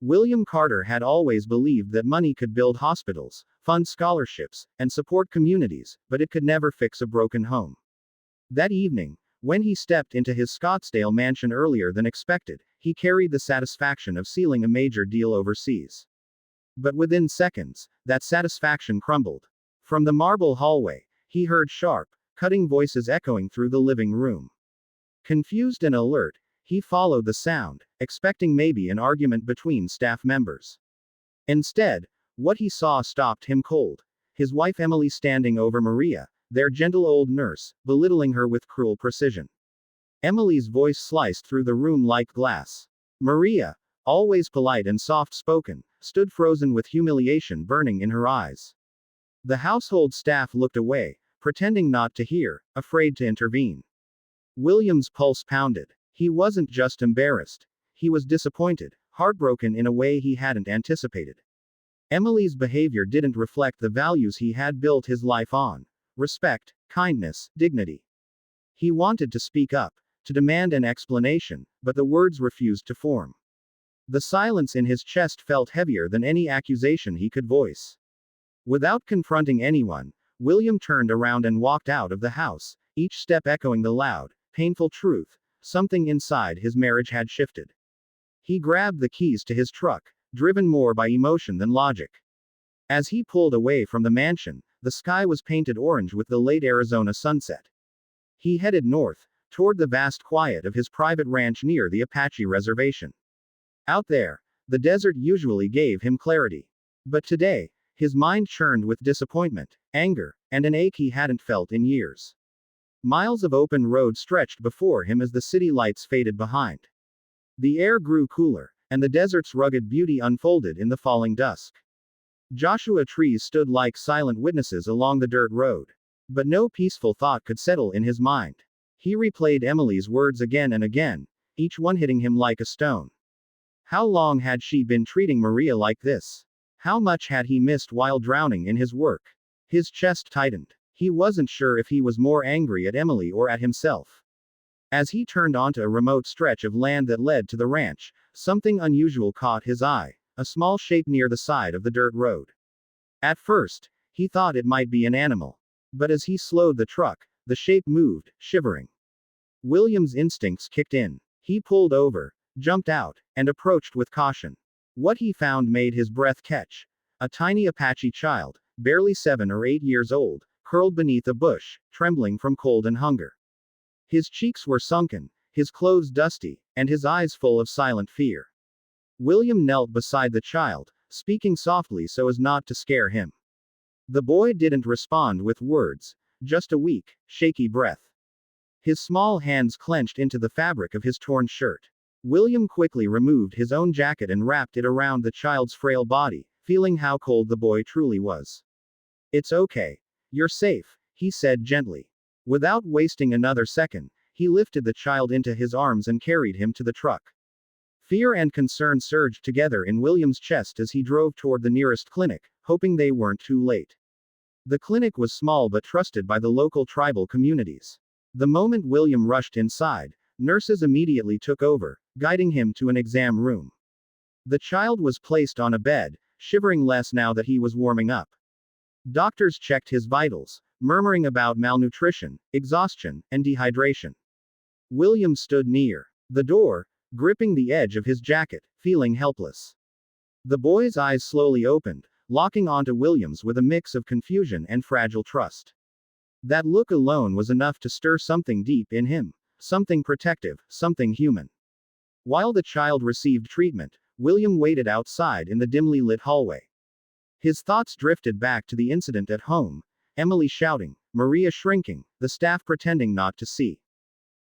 William Carter had always believed that money could build hospitals, fund scholarships, and support communities, but it could never fix a broken home. That evening, when he stepped into his Scottsdale mansion earlier than expected, he carried the satisfaction of sealing a major deal overseas. But within seconds, that satisfaction crumbled. From the marble hallway, he heard sharp, cutting voices echoing through the living room. Confused and alert, he followed the sound, expecting maybe an argument between staff members. Instead, what he saw stopped him cold. His wife Emily standing over Maria, their gentle old nurse, belittling her with cruel precision. Emily's voice sliced through the room like glass. Maria, always polite and soft-spoken, stood frozen with humiliation burning in her eyes. The household staff looked away, pretending not to hear, afraid to intervene. William's pulse pounded. He wasn't just embarrassed. He was disappointed, heartbroken in a way he hadn't anticipated. Emily's behavior didn't reflect the values he had built his life on: respect, kindness, dignity. He wanted to speak up, to demand an explanation, but the words refused to form. The silence in his chest felt heavier than any accusation he could voice. Without confronting anyone, William turned around and walked out of the house, each step echoing the loud, painful truth: something inside his marriage had shifted. He grabbed the keys to his truck, driven more by emotion than logic. As he pulled away from the mansion, the sky was painted orange with the late Arizona sunset. He headed north, toward the vast quiet of his private ranch near the Apache reservation. Out there, the desert usually gave him clarity. But today, his mind churned with disappointment, anger, and an ache he hadn't felt in years. Miles of open road stretched before him as the city lights faded behind. The air grew cooler, and the desert's rugged beauty unfolded in the falling dusk. Joshua trees stood like silent witnesses along the dirt road. But no peaceful thought could settle in his mind. He replayed Emily's words again and again, each one hitting him like a stone. How long had she been treating Maria like this? How much had he missed while drowning in his work? His chest tightened. He wasn't sure if he was more angry at Emily or at himself. As he turned onto a remote stretch of land that led to the ranch, something unusual caught his eye: a small shape near the side of the dirt road. At first, he thought it might be an animal. But as he slowed the truck, the shape moved, shivering. William's instincts kicked in. He pulled over, jumped out, and approached with caution. What he found made his breath catch. A tiny Apache child, barely 7 or 8 years old, curled beneath a bush, trembling from cold and hunger. His cheeks were sunken, his clothes dusty, and his eyes full of silent fear. William knelt beside the child, speaking softly so as not to scare him. The boy didn't respond with words, just a weak, shaky breath. His small hands clenched into the fabric of his torn shirt. William quickly removed his own jacket and wrapped it around the child's frail body, feeling how cold the boy truly was. "It's okay. You're safe," he said gently. Without wasting another second, he lifted the child into his arms and carried him to the truck. Fear and concern surged together in William's chest as he drove toward the nearest clinic, hoping they weren't too late. The clinic was small but trusted by the local tribal communities. The moment William rushed inside, nurses immediately took over, guiding him to an exam room. The child was placed on a bed, shivering less now that he was warming up. Doctors checked his vitals, murmuring about malnutrition, exhaustion, and dehydration. William stood near the door, gripping the edge of his jacket, feeling helpless. The boy's eyes slowly opened, locking onto William's with a mix of confusion and fragile trust. That look alone was enough to stir something deep in him, something protective, something human. While the child received treatment, William waited outside in the dimly lit hallway. His thoughts drifted back to the incident at home: Emily shouting, Maria shrinking, the staff pretending not to see.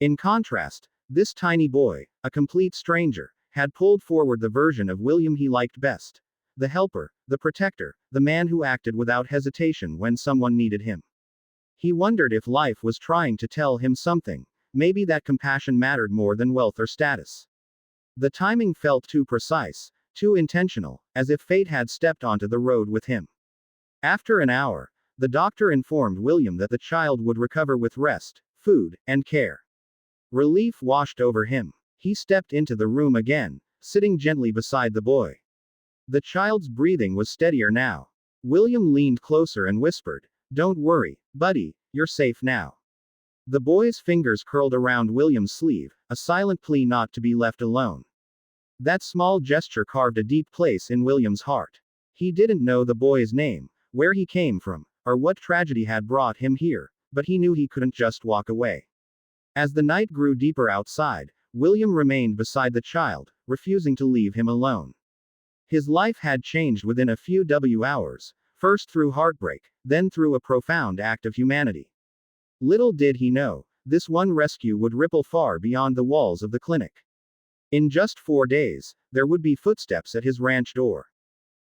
In contrast, this tiny boy, a complete stranger, had pulled forward the version of William he liked best: the helper, the protector, the man who acted without hesitation when someone needed him. He wondered if life was trying to tell him something, maybe that compassion mattered more than wealth or status. The timing felt too precise, too intentional, as if fate had stepped onto the road with him. After an hour, the doctor informed William that the child would recover with rest, food, and care. Relief washed over him. He stepped into the room again, sitting gently beside the boy. The child's breathing was steadier now. William leaned closer and whispered, "Don't worry, buddy, you're safe now." The boy's fingers curled around William's sleeve, a silent plea not to be left alone. That small gesture carved a deep place in William's heart. He didn't know the boy's name, where he came from, or what tragedy had brought him here, but he knew he couldn't just walk away. As the night grew deeper outside, William remained beside the child, refusing to leave him alone. His life had changed within a few hours, first through heartbreak, then through a profound act of humanity. Little did he know, this one rescue would ripple far beyond the walls of the clinic. In just 4 days, there would be footsteps at his ranch door.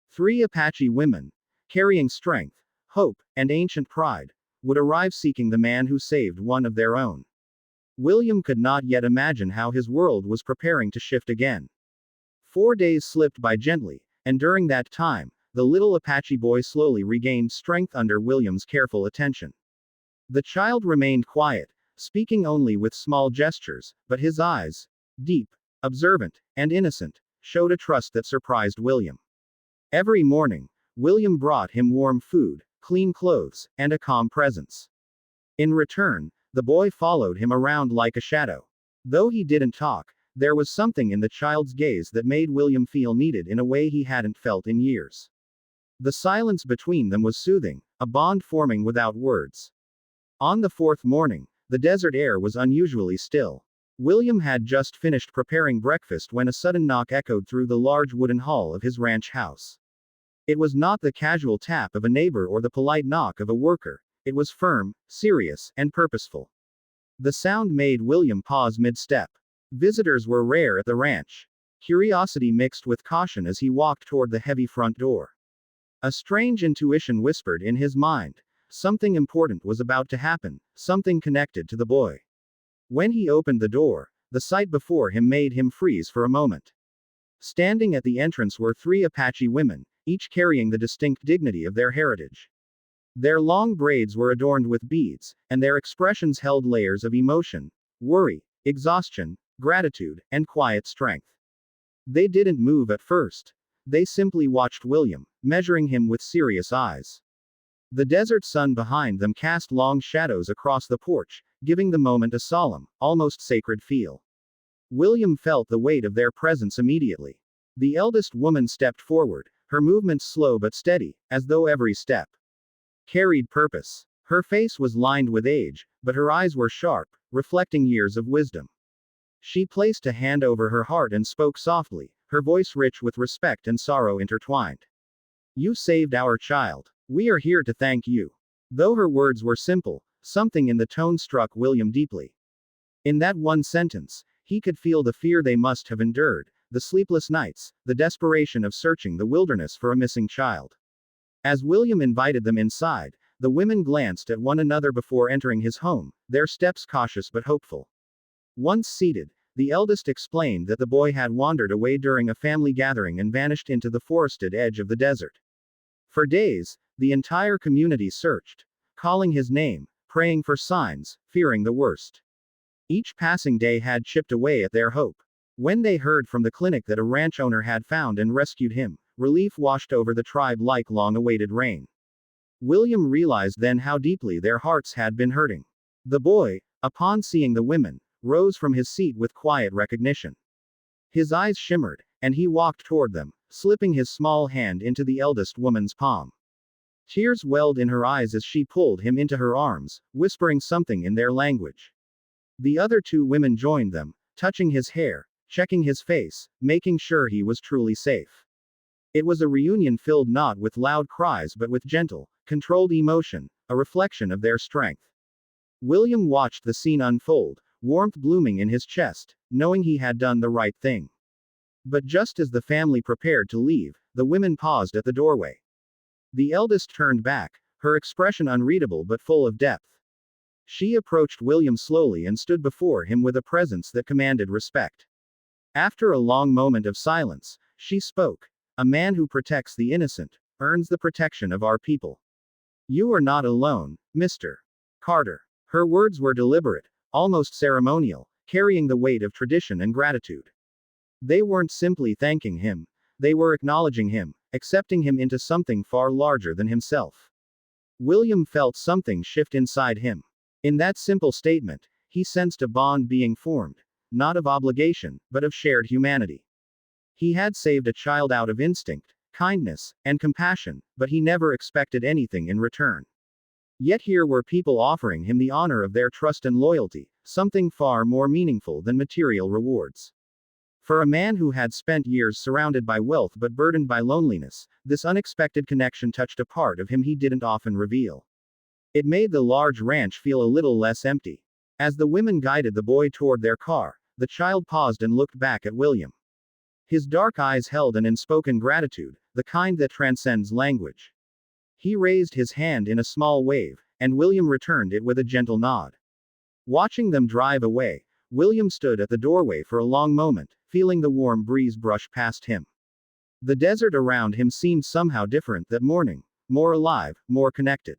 3 Apache women, carrying strength, hope, and ancient pride, would arrive seeking the man who saved one of their own. William could not yet imagine how his world was preparing to shift again. 4 days slipped by gently, and during that time, the little Apache boy slowly regained strength under William's careful attention. The child remained quiet, speaking only with small gestures, but his eyes, deep, observant, and innocent, showed a trust that surprised William. Every morning, William brought him warm food, clean clothes, and a calm presence. In return, the boy followed him around like a shadow. Though he didn't talk, there was something in the child's gaze that made William feel needed in a way he hadn't felt in years. The silence between them was soothing, a bond forming without words. On the 4th morning, the desert air was unusually still. William had just finished preparing breakfast when a sudden knock echoed through the large wooden hall of his ranch house. It was not the casual tap of a neighbor or the polite knock of a worker. It was firm, serious, and purposeful. The sound made William pause mid-step. Visitors were rare at the ranch. Curiosity mixed with caution as he walked toward the heavy front door. A strange intuition whispered in his mind. Something important was about to happen, something connected to the boy. When he opened the door, the sight before him made him freeze for a moment. Standing at the entrance were 3 Apache women, each carrying the distinct dignity of their heritage. Their long braids were adorned with beads, and their expressions held layers of emotion, worry, exhaustion, gratitude, and quiet strength. They didn't move at first. They simply watched William, measuring him with serious eyes. The desert sun behind them cast long shadows across the porch, giving the moment a solemn, almost sacred feel. William felt the weight of their presence immediately. The eldest woman stepped forward, her movements slow but steady, as though every step carried purpose. Her face was lined with age, but her eyes were sharp, reflecting years of wisdom. She placed a hand over her heart and spoke softly, her voice rich with respect and sorrow intertwined. "You saved our child. We are here to thank you." Though her words were simple, something in the tone struck William deeply. In that one sentence, he could feel the fear they must have endured, the sleepless nights, the desperation of searching the wilderness for a missing child. As William invited them inside, the women glanced at one another before entering his home, their steps cautious but hopeful. Once seated, the eldest explained that the boy had wandered away during a family gathering and vanished into the forested edge of the desert. For days, the entire community searched, calling his name, praying for signs, fearing the worst. Each passing day had chipped away at their hope. When they heard from the clinic that a ranch owner had found and rescued him, relief washed over the tribe like long-awaited rain. William realized then how deeply their hearts had been hurting. The boy, upon seeing the women, rose from his seat with quiet recognition. His eyes shimmered, and he walked toward them, slipping his small hand into the eldest woman's palm. Tears welled in her eyes as she pulled him into her arms, whispering something in their language. The other 2 women joined them, touching his hair, checking his face, making sure he was truly safe. It was a reunion filled not with loud cries but with gentle, controlled emotion, a reflection of their strength. William watched the scene unfold, warmth blooming in his chest, knowing he had done the right thing. But just as the family prepared to leave, the women paused at the doorway. The eldest turned back, her expression unreadable but full of depth. She approached William slowly and stood before him with a presence that commanded respect. After a long moment of silence, she spoke. "A man who protects the innocent earns the protection of our people. You are not alone, Mr. Carter." Her words were deliberate, almost ceremonial, carrying the weight of tradition and gratitude. They weren't simply thanking him. They were acknowledging him, accepting him into something far larger than himself. William felt something shift inside him. In that simple statement, he sensed a bond being formed, not of obligation, but of shared humanity. He had saved a child out of instinct, kindness, and compassion, but he never expected anything in return. Yet here were people offering him the honor of their trust and loyalty, something far more meaningful than material rewards. For a man who had spent years surrounded by wealth but burdened by loneliness, this unexpected connection touched a part of him he didn't often reveal. It made the large ranch feel a little less empty. As the women guided the boy toward their car, the child paused and looked back at William. His dark eyes held an unspoken gratitude, the kind that transcends language. He raised his hand in a small wave, and William returned it with a gentle nod. Watching them drive away, William stood at the doorway for a long moment, feeling the warm breeze brush past him. The desert around him seemed somehow different that morning, more alive, more connected.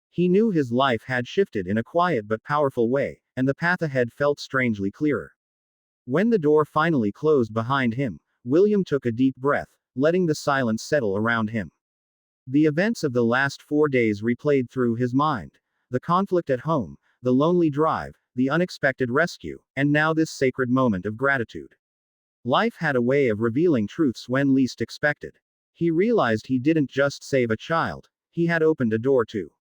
He knew his life had shifted in a quiet but powerful way, and the path ahead felt strangely clearer. When the door finally closed behind him, William took a deep breath, letting the silence settle around him. The events of the last 4 days replayed through his mind. The conflict at home, the lonely drive, the unexpected rescue, and now this sacred moment of gratitude. Life had a way of revealing truths when least expected. He realized he didn't just save a child, he had opened a door to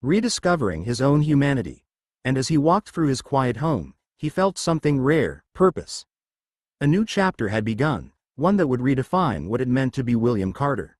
rediscovering his own humanity. And as he walked through his quiet home, he felt something rare: purpose. A new chapter had begun, one that would redefine what it meant to be William Carter.